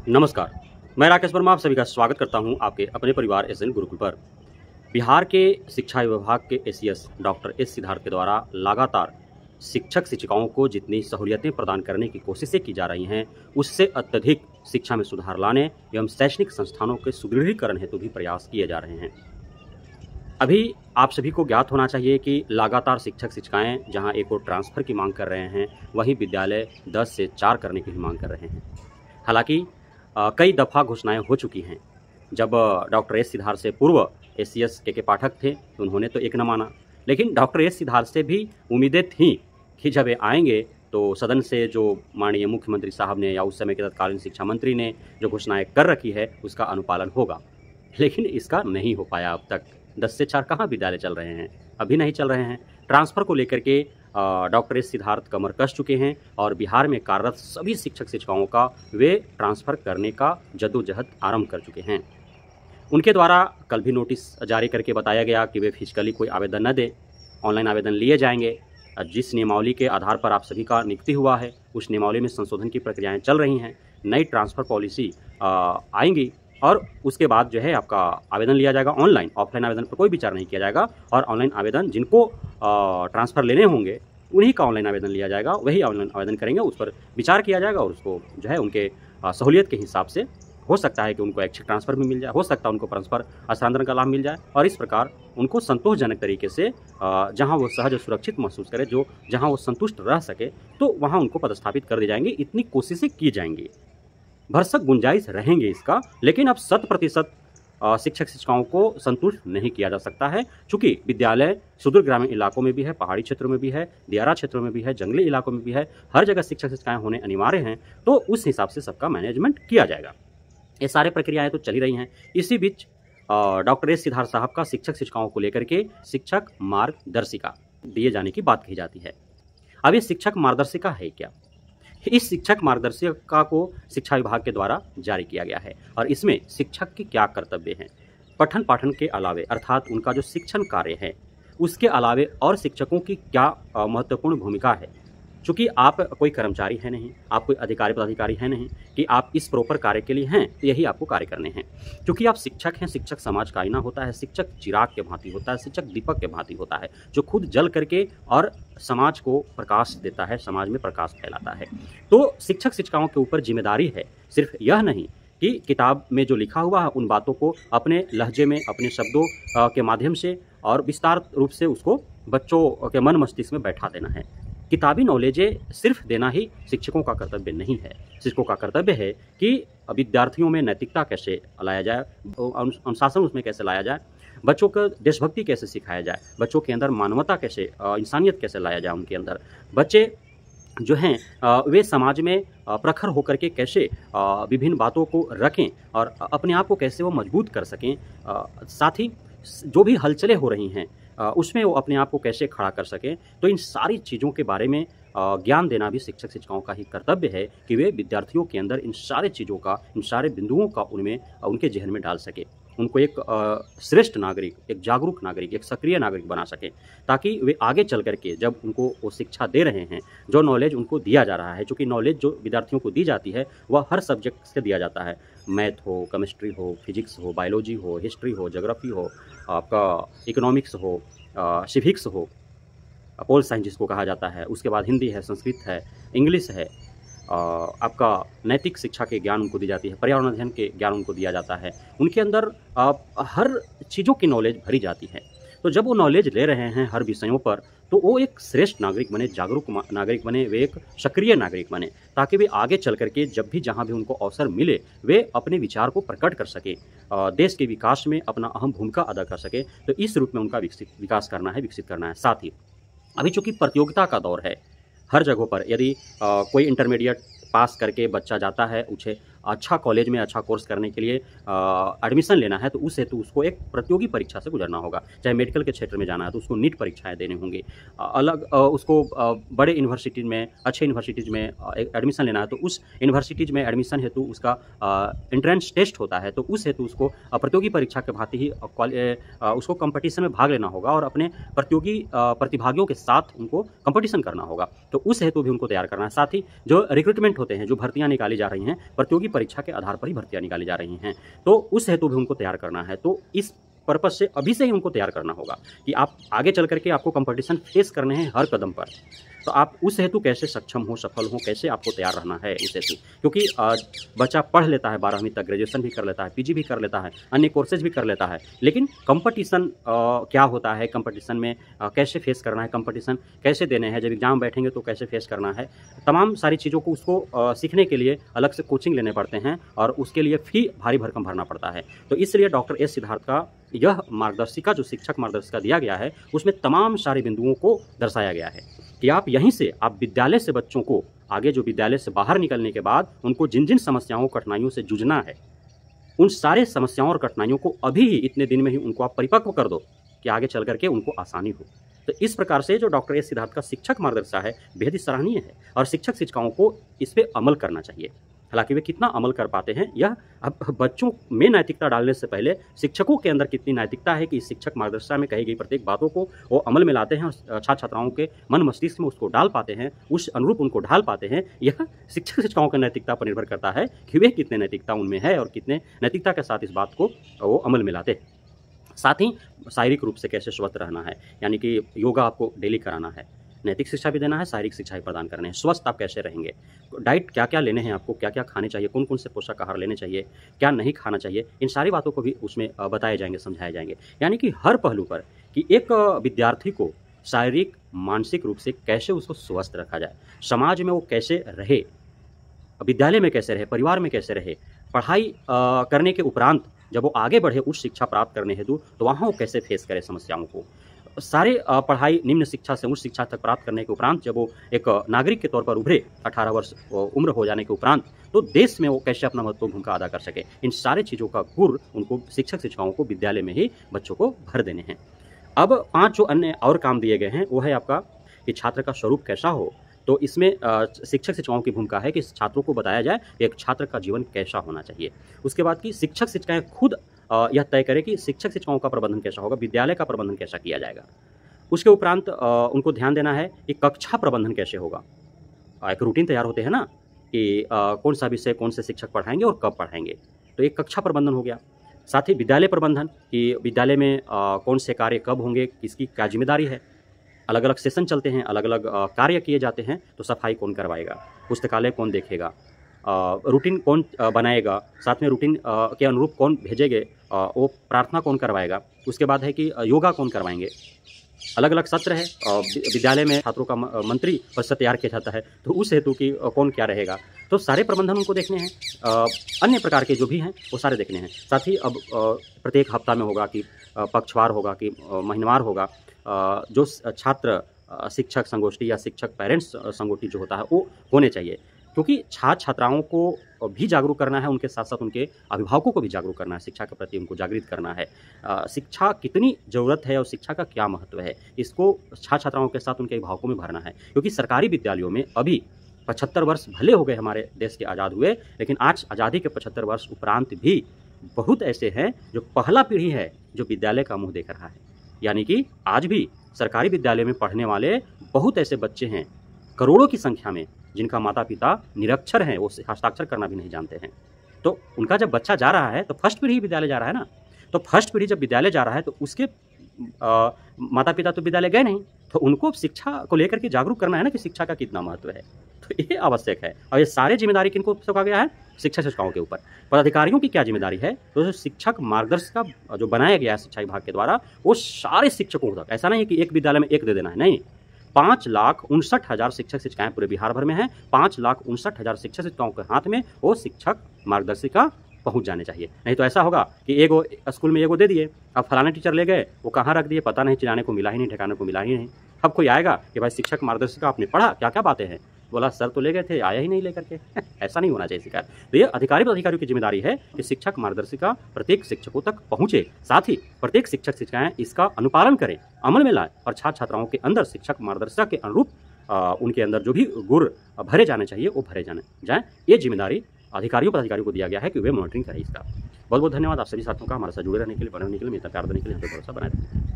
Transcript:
नमस्कार, मैं राकेश वर्मा आप सभी का स्वागत करता हूं आपके अपने परिवार एसएन गुरुकुल पर। बिहार के शिक्षा विभाग के एसीएस डॉक्टर एस सिद्धार्थ के द्वारा लगातार शिक्षक शिक्षिकाओं को जितनी सहूलियतें प्रदान करने की कोशिशें की जा रही हैं, उससे अत्यधिक शिक्षा में सुधार लाने एवं शैक्षणिक संस्थानों के सुदृढ़ीकरण हेतु भी प्रयास किए जा रहे हैं। अभी आप सभी को ज्ञात होना चाहिए कि लगातार शिक्षक शिक्षिकाएं जहां एक और ट्रांसफ़र की मांग कर रहे हैं, वहीं विद्यालय 10 से 4 करने की भी मांग कर रहे हैं। हालांकि कई दफ़ा घोषणाएं हो चुकी हैं। जब डॉक्टर एस सिद्धार्थ से पूर्व एसीएस के पाठक थे तो उन्होंने तो एक न माना, लेकिन डॉक्टर एस सिद्धार्थ से भी उम्मीदें थीं कि जब ये आएंगे तो सदन से जो माननीय मुख्यमंत्री साहब ने या उस समय के तत्कालीन शिक्षा मंत्री ने जो घोषणाएं कर रखी है उसका अनुपालन होगा, लेकिन इसका नहीं हो पाया। अब तक 10 से 4 कहाँ विद्यालय चल रहे हैं, अभी नहीं चल रहे हैं। ट्रांसफ़र को लेकर के डॉक्टर एस सिद्धार्थ कमर कस चुके हैं और बिहार में कार्यरत सभी शिक्षक शिक्षिकाओं का वे ट्रांसफ़र करने का जद्दोजहद आरंभ कर चुके हैं। उनके द्वारा कल भी नोटिस जारी करके बताया गया कि वे फिजिकली कोई आवेदन न दें, ऑनलाइन आवेदन लिए जाएंगे। जिस नियमावली के आधार पर आप सभी का नियुक्ति हुआ है उस नियमावली में संशोधन की प्रक्रियाएँ चल रही हैं। नई ट्रांसफ़र पॉलिसी आएंगी और उसके बाद जो है आपका आवेदन लिया जाएगा ऑनलाइन। ऑफलाइन आवेदन पर कोई विचार नहीं किया जाएगा और ऑनलाइन आवेदन जिनको ट्रांसफ़र लेने होंगे उन्हीं का ऑनलाइन आवेदन लिया जाएगा, वही ऑनलाइन आवेदन करेंगे, उस पर विचार किया जाएगा और उसको जो है उनके सहूलियत के हिसाब से हो सकता है कि उनको ऐच्छिक ट्रांसफ़र भी मिल जाए, हो सकता है उनको परस्पर हस्तांतरण का लाभ मिल जाए और इस प्रकार उनको संतोषजनक तरीके से जहां वो सहज और सुरक्षित महसूस करे, जो जहां वो संतुष्ट रह सके, तो वहां उनको पदस्थापित कर दी जाएंगी। इतनी कोशिशें की जाएंगी, भरसक गुंजाइश रहेंगे इसका, लेकिन अब 100% शिक्षक शिक्षिकाओं को संतुष्ट नहीं किया जा सकता है, चूँकि विद्यालय सुदूर ग्रामीण इलाकों में भी है, पहाड़ी क्षेत्रों में भी है, दियारा क्षेत्रों में भी है, जंगली इलाकों में भी है, हर जगह शिक्षक शिक्षिकाएं होने अनिवार्य हैं। तो उस हिसाब से सबका मैनेजमेंट किया जाएगा। ये सारे प्रक्रियाएं तो चली रही हैं। इसी बीच डॉक्टर एस सिद्धार्थ साहब का शिक्षक शिक्षिकाओं को लेकर के शिक्षक मार्गदर्शिका दिए जाने की बात कही जाती है। अब ये शिक्षक मार्गदर्शिका है क्या? इस शिक्षक मार्गदर्शिका को शिक्षा विभाग के द्वारा जारी किया गया है और इसमें शिक्षक के क्या कर्तव्य हैं, पठन पाठन के अलावे अर्थात उनका जो शिक्षण कार्य है उसके अलावे और शिक्षकों की क्या महत्वपूर्ण भूमिका है। चूँकि आप कोई कर्मचारी है नहीं, आप कोई अधिकारी पदाधिकारी है नहीं कि आप इस प्रॉपर कार्य के लिए हैं, तो यही आपको कार्य करने हैं। क्योंकि आप शिक्षक हैं, शिक्षक समाज का आईना होता है, शिक्षक चिराग के भांति होता है, शिक्षक दीपक के भांति होता है, जो खुद जल करके और समाज को प्रकाश देता है, समाज में प्रकाश फैलाता है। तो शिक्षक शिक्षिकाओं के ऊपर जिम्मेदारी है सिर्फ यह नहीं कि किताब में जो लिखा हुआ है उन बातों को अपने लहजे में, अपने शब्दों के माध्यम से और विस्तार रूप से उसको बच्चों के मन मस्तिष्क में बैठा देना है। किताबी नॉलेजें सिर्फ देना ही शिक्षकों का कर्तव्य नहीं है। शिक्षकों का कर्तव्य है कि विद्यार्थियों में नैतिकता कैसे लाया जाए, अनुशासन उसमें कैसे लाया जाए, बच्चों को देशभक्ति कैसे सिखाया जाए, बच्चों के अंदर मानवता कैसे, इंसानियत कैसे लाया जाए उनके अंदर। बच्चे जो हैं वे समाज में प्रखर होकर के कैसे विभिन्न बातों को रखें और अपने आप को कैसे वो मजबूत कर सकें, साथ ही जो भी हलचलें हो रही हैं उसमें वो अपने आप को कैसे खड़ा कर सकें। तो इन सारी चीज़ों के बारे में ज्ञान देना भी शिक्षक शिक्षिकाओं का ही कर्तव्य है कि वे विद्यार्थियों के अंदर इन सारे चीज़ों का, इन सारे बिंदुओं का उनमें उनके जहन में डाल सके, उनको एक श्रेष्ठ नागरिक, एक जागरूक नागरिक, एक सक्रिय नागरिक बना सकें, ताकि वे आगे चल करके जब उनको वो शिक्षा दे रहे हैं, जो नॉलेज उनको दिया जा रहा है, चूँकि नॉलेज जो विद्यार्थियों को दी जाती है वह हर सब्जेक्ट से दिया जाता है, मैथ हो, केमिस्ट्री हो, फिजिक्स हो, बायोलॉजी हो, हिस्ट्री हो, ज्योग्राफी हो, आपका इकोनॉमिक्स हो, सिविक्स हो, पोल साइंस जिसको कहा जाता है, उसके बाद हिंदी है, संस्कृत है, इंग्लिश है, आपका नैतिक शिक्षा के ज्ञान उनको दी जाती है, पर्यावरण अध्ययन के ज्ञान उनको दिया जाता है, उनके अंदर हर चीज़ों की नॉलेज भरी जाती है। तो जब वो नॉलेज ले रहे हैं हर विषयों पर, तो वो एक श्रेष्ठ नागरिक बने, जागरूक नागरिक बने, वे एक सक्रिय नागरिक बने, ताकि वे आगे चल करके जब भी जहाँ भी उनको अवसर मिले वे अपने विचार को प्रकट कर सके, देश के विकास में अपना अहम भूमिका अदा कर सके। तो इस रूप में उनका विकास करना है, विकसित करना है। साथ ही अभी चूँकि प्रतियोगिता का दौर है, हर जगहों पर यदि कोई इंटरमीडिएट पास करके बच्चा जाता है, उसे अच्छा कॉलेज में अच्छा कोर्स करने के लिए एडमिशन लेना है, तो उस हेतु उसको एक प्रतियोगी परीक्षा से गुजरना होगा। चाहे मेडिकल के क्षेत्र में जाना है तो उसको नीट परीक्षाएं देने होंगे, अलग उसको बड़े यूनिवर्सिटीज़ में, अच्छे यूनिवर्सिटीज़ में एडमिशन लेना है तो उस यूनिवर्सिटीज़ में एडमिशन हेतु उसका एंट्रेंस टेस्ट होता है, तो उस हेतु उसको प्रतियोगी परीक्षा के भांति ही उसको कंपटीशन में भाग लेना होगा और अपने प्रतियोगी प्रतिभागियों के साथ उनको कंपटीशन करना होगा। तो उस हेतु भी उनको तैयार करना है। साथ ही जो रिक्रूटमेंट रिक्रूटमेंट होते हैं, जो भर्तियां निकाली जा रही हैं, प्रतियोगी परीक्षा के आधार पर ही भर्तियां निकाली जा रही हैं, तो उस हेतु भी उनको तैयार करना है। तो इस पर्पज से अभी से ही उनको तैयार करना होगा कि आप आगे चल करके आपको कंपटीशन फेस करने हैं हर कदम पर। तो आप उस हेतु कैसे सक्षम हो, सफल हो, कैसे आपको तैयार रहना है उस हेतु। क्योंकि बच्चा पढ़ लेता है 12वीं तक, ग्रेजुएशन भी कर लेता है, पीजी भी कर लेता है, अन्य कोर्सेज भी कर लेता है, लेकिन कंपटीशन क्या होता है, कंपटीशन में कैसे फेस करना है, कंपटीशन कैसे देने हैं, जब एग्जाम बैठेंगे तो कैसे फेस करना है, तमाम सारी चीज़ों को उसको सीखने के लिए अलग से कोचिंग लेने पड़ते हैं और उसके लिए फी भारी भरकम भरना पड़ता है। तो इसलिए डॉक्टर एस सिद्धार्थ का यह मार्गदर्शिका जो शिक्षक मार्गदर्शिका दिया गया है, उसमें तमाम सारे बिंदुओं को दर्शाया गया है कि आप यहीं से, आप विद्यालय से बच्चों को आगे, जो विद्यालय से बाहर निकलने के बाद उनको जिन जिन समस्याओं कठिनाइयों से जूझना है, उन सारे समस्याओं और कठिनाइयों को अभी ही इतने दिन में ही उनको आप परिपक्व कर दो कि आगे चल करके उनको आसानी हो। तो इस प्रकार से जो डॉक्टर एस सिद्धार्थ का शिक्षक मार्गदर्शिका है, बेहद ही सराहनीय है और शिक्षक शिक्षिकाओं को इस पर अमल करना चाहिए। हालांकि वे कितना अमल कर पाते हैं, यह अब बच्चों में नैतिकता डालने से पहले शिक्षकों के अंदर कितनी नैतिकता है कि इस शिक्षक मार्गदर्शिका में कही गई प्रत्येक बातों को वो अमल में लाते हैं और छात्र छात्राओं के मन मस्तिष्क में उसको डाल पाते हैं, उस अनुरूप उनको ढाल पाते हैं। यह शिक्षक शिक्षिकाओं की नैतिकता पर निर्भर करता है कि वे कितने नैतिकता उनमें है और कितने नैतिकता के साथ इस बात को वो अमल में लाते हैं। साथ ही शारीरिक रूप से कैसे स्वस्थ रहना है, यानी कि योगा आपको डेली कराना है, नैतिक शिक्षा भी देना है, शारीरिक शिक्षा भी प्रदान करने हैं। स्वस्थ आप कैसे रहेंगे, डाइट क्या क्या लेने हैं आपको, क्या क्या खाने चाहिए, कौन कौन से पोषक आहार लेने चाहिए, क्या नहीं खाना चाहिए, इन सारी बातों को भी उसमें बताए जाएंगे, समझाए जाएंगे। यानी कि हर पहलू पर कि एक विद्यार्थी को शारीरिक मानसिक रूप से कैसे उसको स्वस्थ रखा जाए, समाज में वो कैसे रहे, विद्यालय में कैसे रहे, परिवार में कैसे रहे, पढ़ाई करने के उपरांत जब वो आगे बढ़े उच्च शिक्षा प्राप्त करने हेतु, तो वहाँ वो कैसे फेस करे समस्याओं को। सारे पढ़ाई निम्न शिक्षा से उच्च शिक्षा तक प्राप्त करने के उपरांत जब वो एक नागरिक के तौर पर उभरे 18 वर्ष उम्र हो जाने के उपरांत, तो देश में वो कैसे अपना महत्वपूर्ण भूमिका अदा कर सके, इन सारे चीज़ों का गुर उनको शिक्षक शिक्षिकाओं को विद्यालय में ही बच्चों को भर देने हैं। अब 5 जो अन्य और काम दिए गए हैं वो है आपका कि छात्र का स्वरूप कैसा हो। तो इसमें शिक्षक शिक्षिकाओं की भूमिका है कि छात्रों को बताया जाए एक छात्र का जीवन कैसा होना चाहिए। उसके बाद कि शिक्षक शिक्षिकाएं खुद यह तय करें कि शिक्षक शिक्षिकाओं का प्रबंधन कैसा होगा, विद्यालय का प्रबंधन कैसा किया जाएगा। उसके उपरांत उनको ध्यान देना है कि कक्षा प्रबंधन कैसे होगा। एक रूटीन तैयार होते हैं ना कि कौन सा विषय कौन से शिक्षक पढ़ाएंगे और कब पढ़ाएंगे, तो एक कक्षा प्रबंधन हो गया। साथ ही विद्यालय प्रबंधन कि विद्यालय में कौन से कार्य कब होंगे, किसकी क्या जिम्मेदारी है, अलग अलग सेशन चलते हैं, अलग अलग कार्य किए जाते हैं, तो सफाई कौन करवाएगा, पुस्तकालय कौन देखेगा, रूटीन कौन बनाएगा, साथ में रूटीन के अनुरूप कौन भेजेंगे, वो प्रार्थना कौन करवाएगा। उसके बाद है कि योगा कौन करवाएंगे। अलग अलग सत्र है, विद्यालय में छात्रों का मंत्री परिषद तैयार किया जाता है, तो उस हेतु की कौन क्या रहेगा, तो सारे प्रबंधन उनको देखने हैं। अन्य प्रकार के जो भी हैं वो सारे देखने हैं। साथ ही अब प्रत्येक हफ्ता में होगा कि पक्षवार होगा कि महीनवार होगा, जो छात्र शिक्षक संगोष्ठी या शिक्षक पेरेंट्स संगोष्ठी जो होता है वो होने चाहिए, क्योंकि छात्र छात्राओं को भी जागरूक करना है, उनके साथ साथ उनके अभिभावकों को भी जागरूक करना है, शिक्षा के प्रति उनको जागृत करना है। शिक्षा कितनी ज़रूरत है और शिक्षा का क्या महत्व है, इसको छात्र छात्राओं के साथ उनके अभिभावकों में भरना है। क्योंकि सरकारी विद्यालयों में अभी 75 वर्ष भले हो गए हमारे देश के आज़ाद हुए, लेकिन आज आज़ादी के 75 वर्ष उपरांत भी बहुत ऐसे हैं जो पहला पीढ़ी है जो विद्यालय का मुँह देख रहा है। यानी कि आज भी सरकारी विद्यालय में पढ़ने वाले बहुत ऐसे बच्चे हैं, करोड़ों की संख्या में, जिनका माता पिता निरक्षर हैं, वो हस्ताक्षर करना भी नहीं जानते हैं। तो उनका जब बच्चा जा रहा है तो फर्स्ट पीढ़ी विद्यालय जा रहा है ना, तो फर्स्ट पीढ़ी जब विद्यालय जा रहा है तो उसके माता पिता तो विद्यालय गए नहीं, तो उनको शिक्षा को लेकर के जागरूक करना है ना कि शिक्षा का कितना महत्व है। तो ये आवश्यक है और ये सारे जिम्मेदारी किनको सौंपा गया है, शिक्षक शिक्षिकाओं के ऊपर। पदाधिकारियों की क्या जिम्मेदारी है, तो जो शिक्षक मार्गदर्शिका जो बनाया गया है शिक्षा विभाग के द्वारा, वो सारे शिक्षकों तक, ऐसा नहीं है कि एक विद्यालय में एक दे देना है, नहीं, 5,59,000 शिक्षक शिक्षिकाएं पूरे बिहार भर में हैं। 5,59,000 शिक्षक शिक्षिकाओं के हाथ में वो शिक्षक मार्गदर्शिका पहुंच जाने चाहिए। नहीं तो ऐसा होगा कि एगो स्कूल में एगो दे दिए, अब फलाने टीचर ले गए, वो कहाँ रख दिए पता नहीं, चिल्लाने को मिला ही नहीं, ठिकाने को मिला ही नहीं। अब कोई आएगा कि भाई शिक्षक मार्गदर्शिका आपने पढ़ा, क्या क्या बातें हैं, बोला सर तो ले गए थे, आया ही नहीं लेकर के। ऐसा नहीं होना चाहिए शिकायत। तो ये अधिकारियों की जिम्मेदारी है कि शिक्षक मार्गदर्शिका प्रत्येक शिक्षकों तक पहुंचे, साथ ही प्रत्येक शिक्षक शिक्षिकाएं इसका अनुपालन करें, अमल में लाएं और छात्र छात्राओं के अंदर शिक्षक मार्गदर्शिका के अनुरूप उनके अंदर जो भी गुण भरे जाने चाहिए वो भरे जाए। ये जिम्मेदारी अधिकारियों को दिया गया है कि वे मॉनिटरिंग करें इसका। बहुत बहुत धन्यवाद आप सभी साथियों का हमारे साथ जुड़े रहने के लिए, बने रहने के लिए, मित्र प्यार देने के लिए, भरोसा बनाए रखें।